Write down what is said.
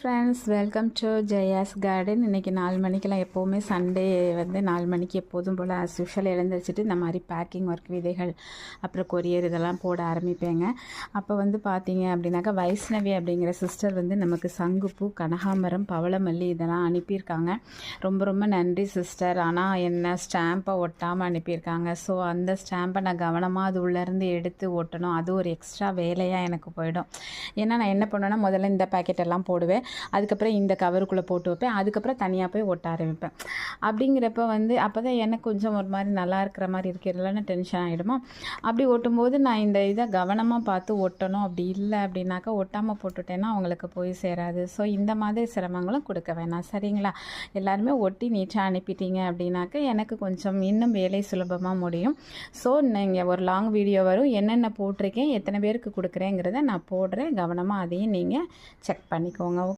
Friends, welcome to Jaya's garden. இன்றைக்கி 4 மணிக்கெல்லாம் எப்போவுமே சண்டே வந்து 4 மணிக்கு எப்போதும் போல் ஆஸ் யூஷுவல் எழுந்திரிச்சிட்டு இந்த மாதிரி பேக்கிங் ஒர்க், விதைகள், அப்புறம் கொரியர் இதெல்லாம் போட ஆரம்பிப்பேங்க. அப்போ வந்து பார்த்தீங்க அப்படின்னாக்கா வைஷ்ணவி அப்படிங்கிற சிஸ்டர் வந்து நமக்கு சங்குப்பூ, கனகாம்பரம், பவளமல்லி இதெல்லாம் அனுப்பியிருக்காங்க. ரொம்ப ரொம்ப நன்றி சிஸ்டர். ஆனால் என்ன ஸ்டாம்பை ஒட்டாமல் அனுப்பியிருக்காங்க. ஸோ அந்த ஸ்டாம்பை நான் கவனமாக அது உள்ளேருந்து எடுத்து ஒட்டணும். அது ஒரு எக்ஸ்ட்ரா வேலையாக எனக்கு போயிடும். ஏன்னா நான் என்ன பண்ணுவேன்னா முதல்ல இந்த பாக்கெட்டெல்லாம் போடுவேன், அதுக்கப்புறம் இந்த கவருக்குள்ளே போட்டு வைப்பேன், அதுக்கப்புறம் தனியாக போய் ஒட்ட ஆரம்பிப்பேன். அப்படிங்கிறப்ப வந்து அப்போ தான் எனக்கு கொஞ்சம் ஒரு மாதிரி நல்லா இருக்கிற மாதிரி இருக்கிறதுலன்னு டென்ஷன் ஆகிடுமா. அப்படி ஒட்டும்போது நான் இந்த இதை கவனமாக பார்த்து ஒட்டணும். அப்படி இல்லை அப்படின்னாக்கா ஒட்டாமல் போட்டுட்டேன்னா அவங்களுக்கு போய் சேராது. ஸோ இந்த மாதிரி சிரமங்களும் கொடுக்க வேணாம், சரிங்களா? எல்லாருமே ஒட்டி நீட்டாக அனுப்பிட்டீங்க அப்படின்னாக்கா எனக்கு கொஞ்சம் இன்னும் வேலை சுலபமாக முடியும். ஸோ நீங்கள் ஒரு லாங் வீடியோ வரும், என்னென்ன போட்டிருக்கேன், எத்தனை பேருக்கு கொடுக்குறேங்கிறத நான் போடுறேன். கவனமாக அதையும் நீங்கள் செக் பண்ணிக்கோங்க.